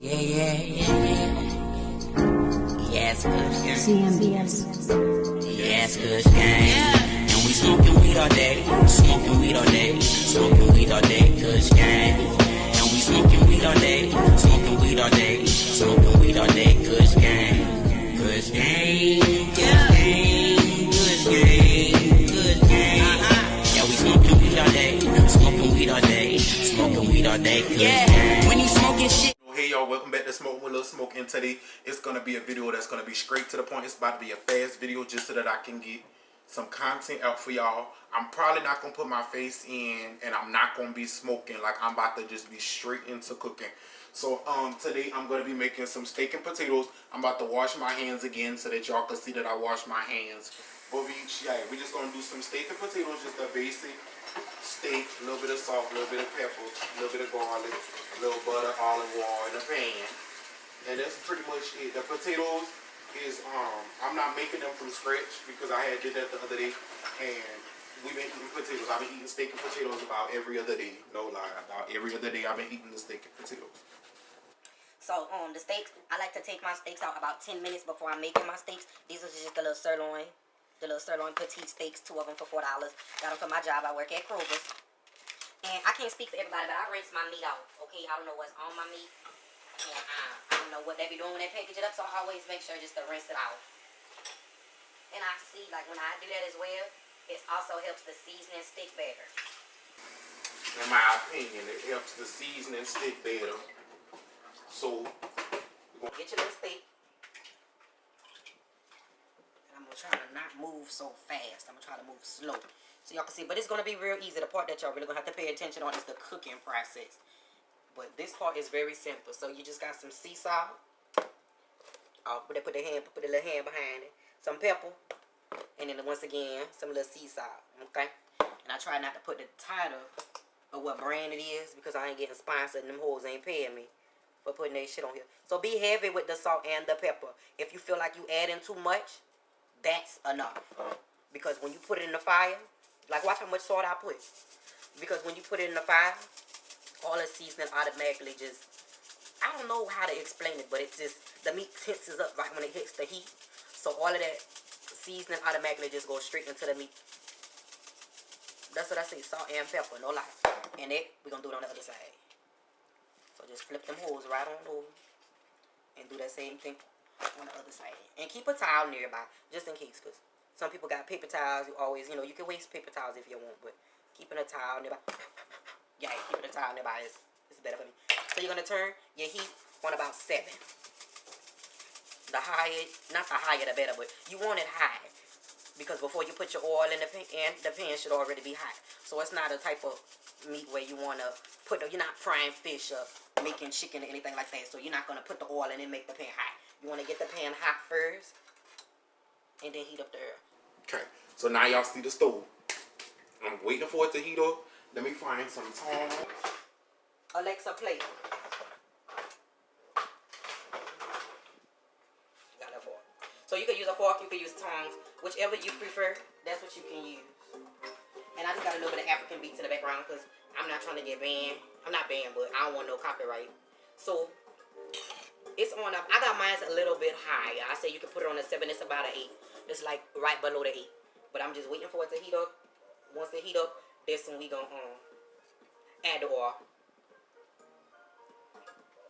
Yeah, yeah, yeah, yeah. Yes, Kush gang. CMBS. Yes, Kush gang. And we smoking weed all day. Smoking weed all day. Smoking weed all day, Kush gang. And we smoking weed all day. Smoking weed all day. Smoking weed all day, Kush gang. Kush gang. Kush gang. Kush gang. Kush gang. Yeah, we smoking weed all day. Smoking weed all day. Smoking weed all day, Kush gang. When you smoking shit. Hey y'all, welcome back to Smøkin With Lil Smøke, and today it's going to be a video that's going to be straight to the point. It's about to be a fast video just so that I can get some content out for y'all. I'm probably not going to put my face in, and I'm not going to be smoking. Like, I'm about to just be straight into cooking. So today I'm going to be making some steak and potatoes. I'm about to wash my hands again so that y'all can see that I wash my hands. But we're just going to do some steak and potatoes, just a basic steak, a little bit of salt, a little bit of pepper, a little bit of garlic, a little butter, olive oil in a pan. And that's pretty much it. The potatoes is, I'm not making them from scratch because I did that the other day. And we've been eating potatoes. I've been eating steak and potatoes about every other day. No lie. About every other day I've been eating the steak and potatoes. So, the steaks, I like to take my steaks out about 10 minutes before I'm making my steaks. These are just the little sirloin. The little sirloin petite steaks, 2 of them for $4. Got them for my job. I work at Kroger's. And I can't speak for everybody, but I rinse my meat out. Okay, I don't know what's on my meat. And I don't know what they be doing when they package it up, so I always make sure just to rinse it out. And I see, like, when I do that as well, it also helps the seasoning stick better. In my opinion, it helps the seasoning stick better. So, Get your little steak. And I'm going to try to not move so fast. I'm going to try to move slow. So y'all can see. But it's going to be real easy. The part that y'all really going to have to pay attention on is the cooking process. But this part is very simple. So you just got some sea salt. Put the little hand behind it. Some pepper. And then once again, some little sea salt. Okay? And I try not to put the title of what brand it is because I ain't getting sponsored and them hoes ain't paying me for putting that shit on here. So be heavy with the salt and the pepper. If you feel like you adding too much, that's enough. Because when you put it in the fire, like watch how much salt I put. Because when you put it in the fire, all the seasoning automatically just, I don't know how to explain it, but it's just, the meat tenses up right when it hits the heat. So all of that seasoning automatically just goes straight into the meat. That's what I say, salt and pepper, no lie. And it, we're going to do it on the other side. So just flip them holes right on over. And do that same thing on the other side. And keep a towel nearby, just in case. Because some people got paper towels. You always, you know, you can waste paper towels if you want. But keeping a towel nearby. Yeah, keeping a towel nearby is better for me. So you're going to turn your heat on about 7. The higher, not the higher the better, but you want it high. Because before you put your oil in the pan should already be hot. So it's not a type of meat where you want to put, you're not frying fish or making chicken or anything like that. So you're not going to put the oil in and make the pan hot. You want to get the pan hot first and then heat up the oil. okay. So now y'all see the stove. I'm waiting for it to heat up. Let me find some tongs. Alexa, play. Got a fork. So you can use a fork, you can use tongs. Whichever you prefer, that's what you can use. And I just got a little bit of African beats in the background because I'm not trying to get banned. I'm not banned, but I don't want no copyright. So, it's on up. I got mine a little bit high. I say you can put it on a 7. It's about an 8. It's like right below the 8. But I'm just waiting for it to heat up. Once it heat up, that's when we gonna add the oil.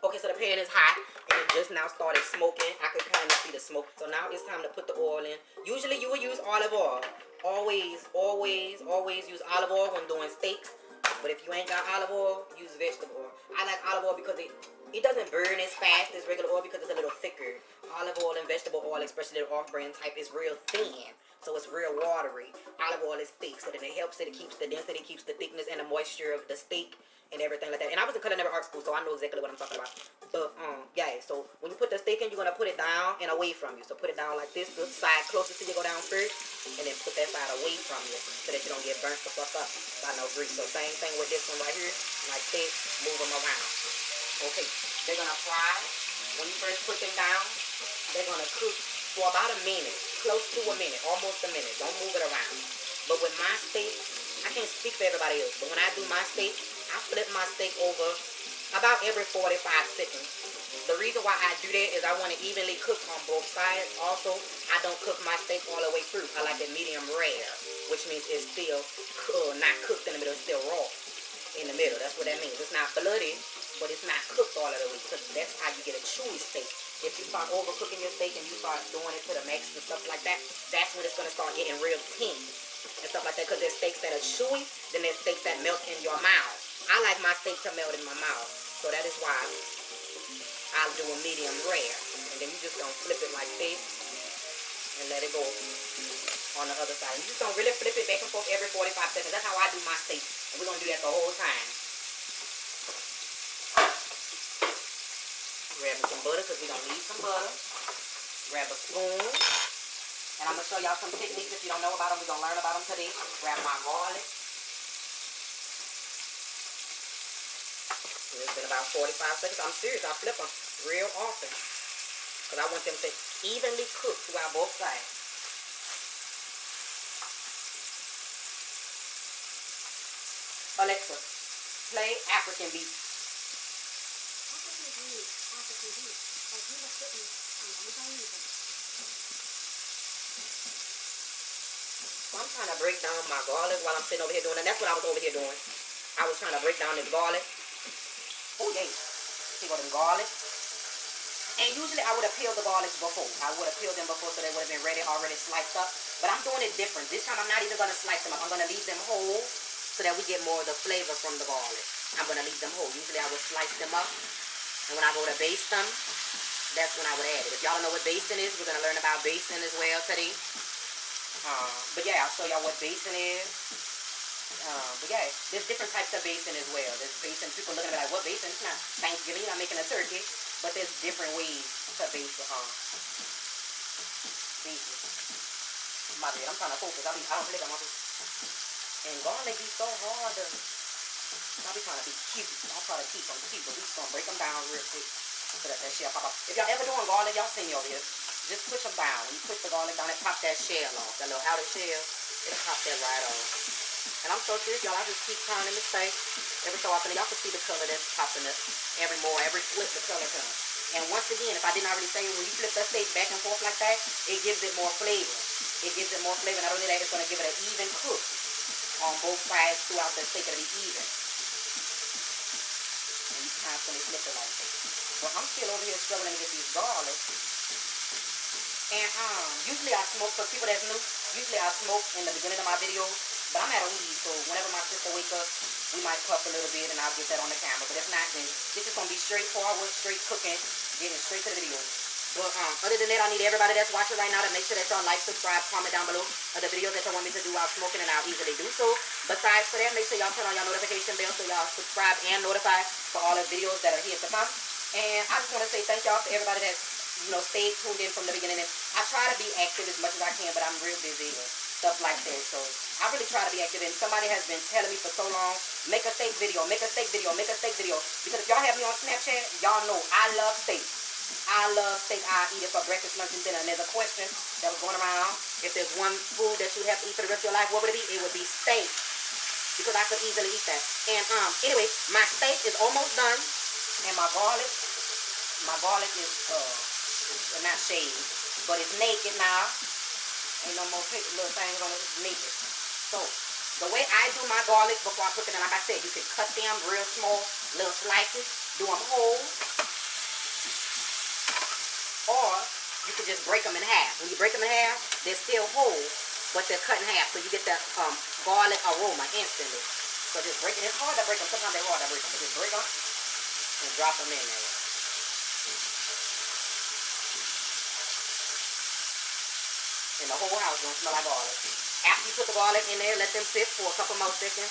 Okay, so the pan is hot, and it just now started smoking. I can kind of see the smoke. So now it's time to put the oil in. Usually you will use olive oil. Always, always, always use olive oil when doing steaks. But if you ain't got olive oil, use vegetable oil. I like olive oil because it doesn't burn as fast as regular oil because it's a little thicker. Olive oil and vegetable oil, especially the off-brand type, is real thin. So it's real watery. Olive oil is thick, so then it helps it. It keeps the density, keeps the thickness and the moisture of the steak and everything like that. And I was in culinary art school, so I know exactly what I'm talking about. But, yeah, so when you put the steak in, you're going to put it down and away from you. So put it down like this, the side closest to you go down first, and then put that side away from you so that you don't get burnt the fuck up by no grease. So same thing with this one right here, like this, move them around. Okay, they're going to fry. When you first put them down, they're going to cook for about a minute, close to a minute, almost a minute. Don't move it around. But with my steak, I can't speak for everybody else, but when I do my steak, I flip my steak over about every 45 seconds. The reason why I do that is I want to evenly cook on both sides. Also, I don't cook my steak all the way through. I like it medium rare, which means it's still not cooked in the middle. It's still raw in the middle. That's what that means. It's not bloody, but it's not cooked all of the way, because that's how you get a chewy steak. If you start overcooking your steak and you start doing it to the max and stuff like that, that's when it's going to start getting real tense and stuff like that, because there's steaks that are chewy, then there's steaks that melt in your mouth. I like my steak to melt in my mouth, so that is why I'll do a medium rare. And then you just gonna flip it like this and let it go on the other side. And you just gonna really flip it back and forth every 45 seconds. That's how I do my steak. And we're gonna do that the whole time. Grab me some butter, because we're gonna need some butter. Grab a spoon. And I'm gonna show y'all some techniques if you don't know about them. We're gonna learn about them today. Grab my garlic. It's been about 45 seconds. I'm serious. I flip them real often, because I want them to evenly cook throughout both sides. Alexa, play African beat. So I'm trying to break down my garlic while I'm sitting over here doing that. That's what I was over here doing. I was trying to break down this garlic. Oh, yeah. See what them garlic. And usually I would have peeled the garlics before. I would have peeled them before, so they would have been ready, already sliced up. But I'm doing it different. This time I'm not even going to slice them up. I'm going to leave them whole so that we get more of the flavor from the garlic. I'm going to leave them whole. Usually I would slice them up. And when I go to baste them, that's when I would add it. If y'all don't know what basting is, we're going to learn about basting as well today. But yeah, I'll show y'all what basting is. But yeah, there's different types of basting as well. There's basting, people looking at me like, what basting? It's not Thanksgiving, you're not making a turkey. But there's different ways to baste the baste. My bad, I'm trying to focus. I don't feel like I'm on this. And garlic be so hard. I'll be trying to be cute. I'll try to keep them cute, but we just gonna break them down real quick so that shell pop up. If y'all ever doing garlic, y'all see me over here. Just push them down. When you push the garlic down, it pop that shell off. That little outer shell, it'll pop that right off. And I'm so serious, y'all. I just keep turning the steak every so often. Y'all can see the color that's popping up every flip the color comes. And once again, if I didn't already say, when you flip that steak back and forth like that, it gives it more flavor. It gives it more flavor. Not only that, it's going to give it an even cook on both sides throughout the steak. It'll be even. And you constantly flip it like this. But I'm still over here struggling to get these garlic. And usually I smoke, for people that's new, usually I smoke in the beginning of my videos. But I'm at a weed, so whenever my sister wakes up, we might puff a little bit and I'll get that on the camera. But if not, then this is going to be straightforward, straight cooking, getting straight to the video. But other than that, I need everybody that's watching right now to make sure that y'all like, subscribe, comment down below the videos that y'all want me to do while smoking, and I'll easily do so. Besides for that, make sure y'all turn on your notification bell so y'all subscribe and notify for all the videos that are here to come. And I just want to say thank y'all to everybody that, stayed tuned in from the beginning. And I try to be active as much as I can, but I'm real busy and stuff like that. So I really try to be active, and somebody has been telling me for so long, make a steak video, make a steak video, make a steak video. Because if y'all have me on Snapchat, y'all know I love steak. I love steak. I eat it for breakfast, lunch, and dinner. And there's a question that was going around. If there's one food that you'd have to eat for the rest of your life, what would it be? It would be steak. Because I could easily eat that. And anyway, my steak is almost done. And my garlic is not shaved, but it's naked now. Ain't no more little things on it. It's naked. So the way I do my garlic before I put it in, like I said, you can cut them real small, little slices, do them whole. Or you can just break them in half. When you break them in half, they're still whole, but they're cut in half. So you get that garlic aroma instantly. So just break it. It's hard to break them. Sometimes they're hard to break them. But just break them and drop them in there. And the whole house gonna smell like garlic. After you put the garlic in there, let them sit for a couple more seconds.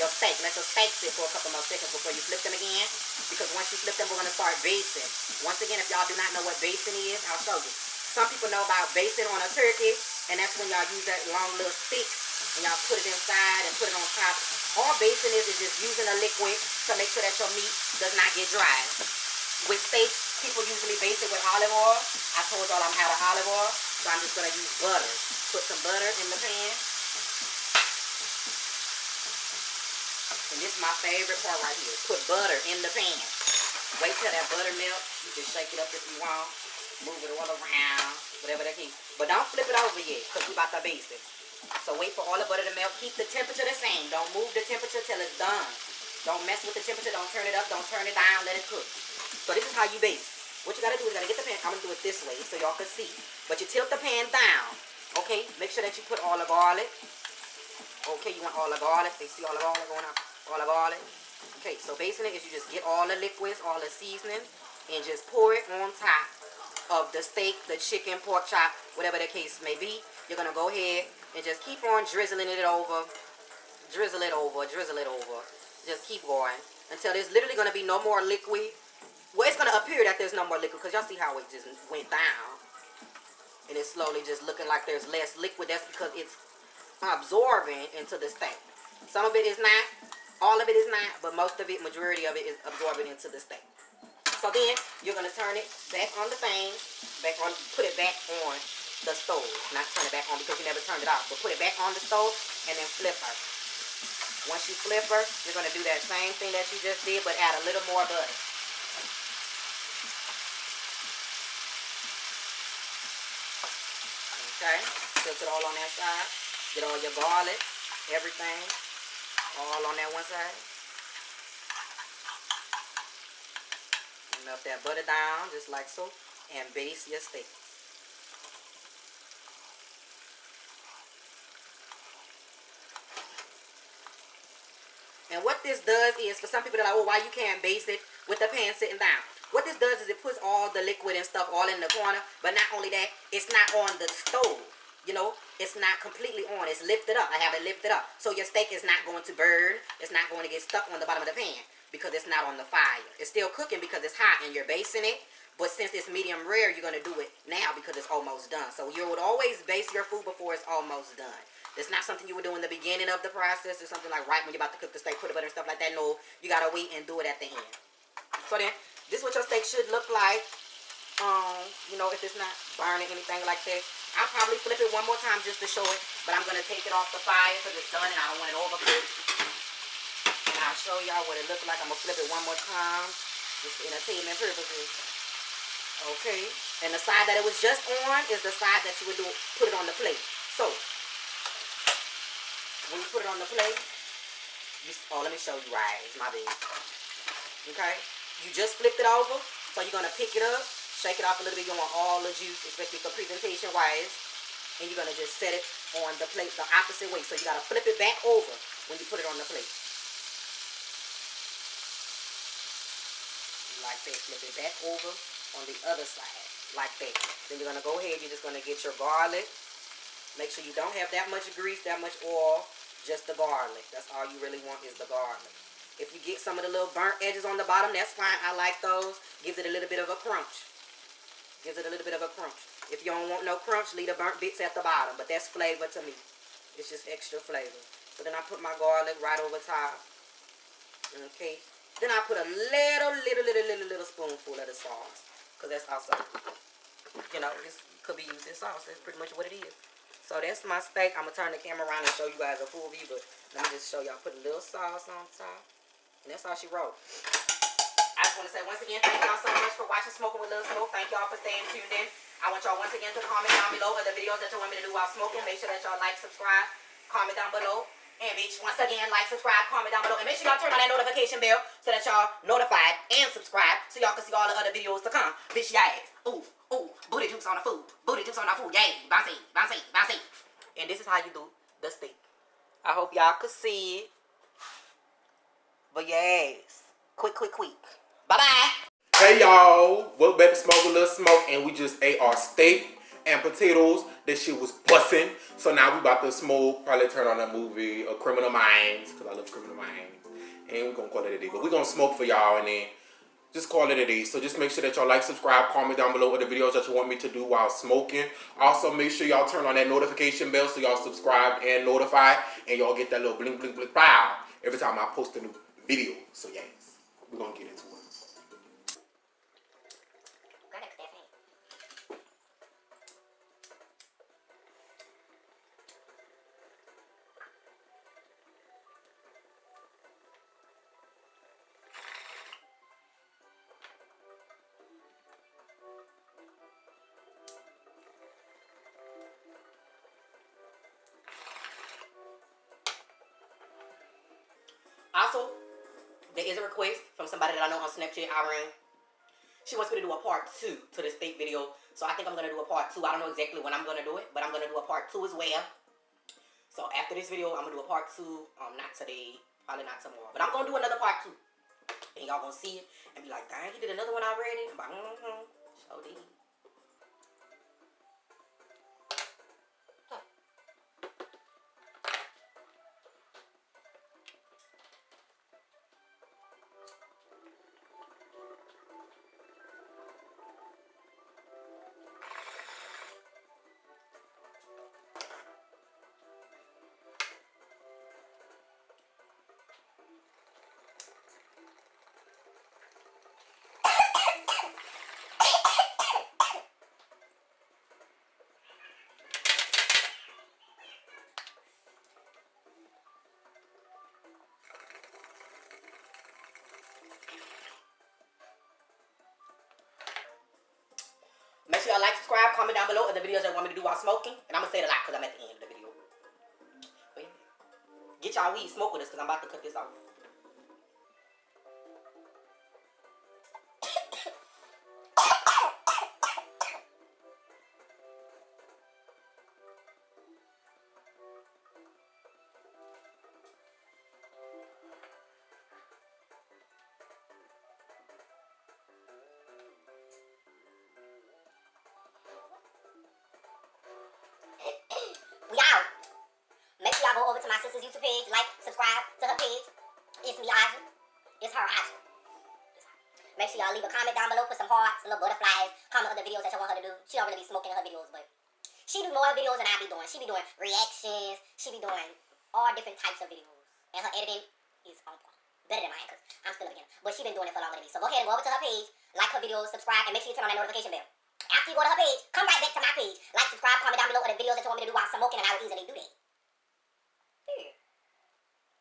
Let your steak sit for a couple more seconds before you flip them again. Because once you flip them, we're gonna start basting. Once again, if y'all do not know what basting is, I'll show you. Some people know about basting on a turkey, and that's when y'all use that long little stick and y'all put it inside and put it on top. All basting is just using a liquid to make sure that your meat does not get dry. With steak, people usually baste it with olive oil. I told y'all I'm out of olive oil, so I'm just gonna use butter. Put some butter in the pan. And this is my favorite part right here. Put butter in the pan. Wait till that butter melt. You can shake it up if you want. Move it all around, whatever the case. But don't flip it over yet, because we about to baste it. So wait for all the butter to melt. Keep the temperature the same. Don't move the temperature till it's done. Don't mess with the temperature. Don't turn it up. Don't turn it down. Let it cook. So this is how you baste. What you got to do is you got to get the pan. I'm going to do it this way so y'all can see. But you tilt the pan down. Okay? Make sure that you put all the garlic. Okay, you want all the garlic. They see all the garlic going up. All the garlic. Okay, so basing it is you just get all the liquids, all the seasoning, and just pour it on top of the steak, the chicken, pork chop, whatever the case may be. You're going to go ahead and just keep on drizzling it over. Drizzle it over. Drizzle it over. Just keep going until there's literally going to be no more liquid. Well, it's going to appear that there's no more liquid because y'all see how it just went down. And it's slowly just looking like there's less liquid. That's because it's absorbing into the steak. Some of it is not. All of it is not. But most of it, majority of it is absorbing into the steak. So then, you're going to turn it back on the thing. Put it back on the stove. Not turn it back on because you never turned it off. But put it back on the stove and then flip her. Once you flip her, you're going to do that same thing that you just did, but add a little more butter. Okay, tilt it all on that side. Get all your garlic, everything, all on that one side. Melt that butter down, just like so, and baste your steak. And what this does is, for some people that are like, oh, why you can't baste it with the pan sitting down? What this does is it puts all the liquid and stuff all in the corner, but not only that, it's not on the stove. You know, it's not completely on. It's lifted up. I have it lifted up. So your steak is not going to burn. It's not going to get stuck on the bottom of the pan because it's not on the fire. It's still cooking because it's hot and you're basting it. But since it's medium rare, you're going to do it now because it's almost done. So you would always baste your food before it's almost done. It's not something you would do in the beginning of the process. It's something like right when you're about to cook the steak, put the butter and stuff like that. No, you got to wait and do it at the end. So then, this is what your steak should look like. You know, if it's not burning, anything like that. I'll probably flip it one more time just to show it. But I'm going to take it off the fire because it's done and I don't want it overcooked. And I'll show y'all what it looks like. I'm going to flip it one more time. Just for entertainment purposes. Okay. And the side that it was just on is the side that you would put it on the plate. So, when you put it on the plate, let me show you right. It's my bad. Okay. You just flipped it over. So you're going to pick it up. Shake it off a little bit. You want all the juice, especially for presentation wise. And you're going to just set it on the plate the opposite way. So you got to flip it back over when you put it on the plate. Like that. Flip it back over on the other side. Like that. Then you're going to go ahead. You're just going to get your garlic. Make sure you don't have that much grease, that much oil. Just the garlic. That's all you really want is the garlic. If you get some of the little burnt edges on the bottom, that's fine. I like those. Gives it a little bit of a crunch. Gives it a little bit of a crunch. If you don't want no crunch, leave the burnt bits at the bottom. But that's flavor to me. It's just extra flavor. So then I put my garlic right over top. Okay. Then I put a little spoonful of the sauce. Because that's also, you know, this could be used as sauce. That's pretty much what it is. So that's my steak. I'm going to turn the camera around and show you guys a full view. But let me just show y'all. Put a little sauce on top. And that's how she wrote. I just want to say once again, thank y'all so much for watching Smøkin with Lil Smøke. Thank y'all for staying tuned in. I want y'all once again to comment down below other videos that you want me to do while smoking. Make sure that y'all like, subscribe, comment down below. And bitch, once again, like, subscribe, comment down below. And make sure y'all turn on that notification bell so that y'all notified and subscribe so y'all can see all the other videos to come. Bitch, yes. Ooh, ooh, booty juice on the food. Booty juice on the food. Yay. Bouncy, bouncy, bouncy. And this is how you do the steak. I hope y'all could see it. But yes, quick. Bye-bye. Hey y'all, welcome back to Smøkin With Lil Smøke, and we just ate our steak and potatoes. This shit was bussin'. So now we about to smoke, probably turn on a movie, a Criminal Minds, because I love Criminal Minds. And we're going to call it a day. But we're going to smoke for y'all and then just call it a day. So just make sure that y'all like, subscribe, comment down below what the videos that you want me to do while smoking. Also, make sure y'all turn on that notification bell so y'all subscribe and notified. And y'all get that little blink, blink, blink, pow every time I post a new video. So yes, we're going to get into it. request from somebody that I know on Snapchat, Irene. She wants me to do a part 2 to this steak video. So I think I'm going to do a part 2. I don't know exactly when I'm going to do it, but I'm going to do a part 2 as well. So after this video, I'm going to do a part 2. Not today, probably not tomorrow. But I'm going to do another part 2. And y'all going to see it and be like, dang, he did another one already? I'm like, so did. Make sure y'all like, subscribe, comment down below other videos that want me to do while smoking. And I'm going to say it a lot because I'm at the end of the video. But yeah. Get y'all weed, smoke with us because I'm about to cut this off. We out. Make sure y'all go over to my sister's YouTube page, like, subscribe to her page. It's me, Aja. It's her, Aja. Make sure y'all leave a comment down below, put some hearts, little butterflies, comment other videos that y'all want her to do. She don't really be smoking in her videos, but she do more videos than I be doing. She be doing reactions. She be doing all different types of videos. And her editing is on point. Better than mine, because I'm still a beginner. But she been doing it for longer than me. So go ahead and go over to her page, like her videos, subscribe, and make sure you turn on that notification bell. After you go to her page, come right back to my page. Like, subscribe, comment down below other videos that you want me to do while smoking, and I will easily do that. Here.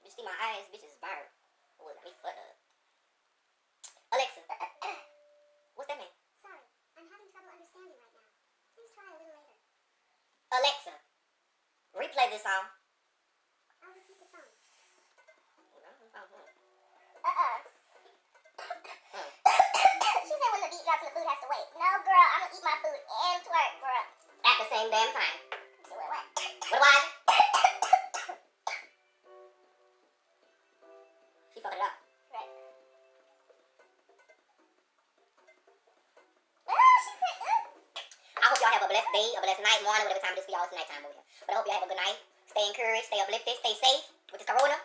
You see my eyes? Bitch is burnt. Oh, let me fuck up. Alexa. What's that mean? Sorry, I'm having trouble understanding right now. Please try a little later. Alexa. Replay this song. I'll repeat the song. She said when the beat drops and the food has to wait. No, girl, I'm gonna eat my food and twerk, girl. At the same damn time. So what? What was it? She fucked it up. Right. Oh, she said, I hope y'all have a blessed day, a blessed night, morning, whatever time it is for y'all. It's nighttime over here. But I hope y'all have a good night. Stay encouraged, stay uplifted, stay safe with this corona.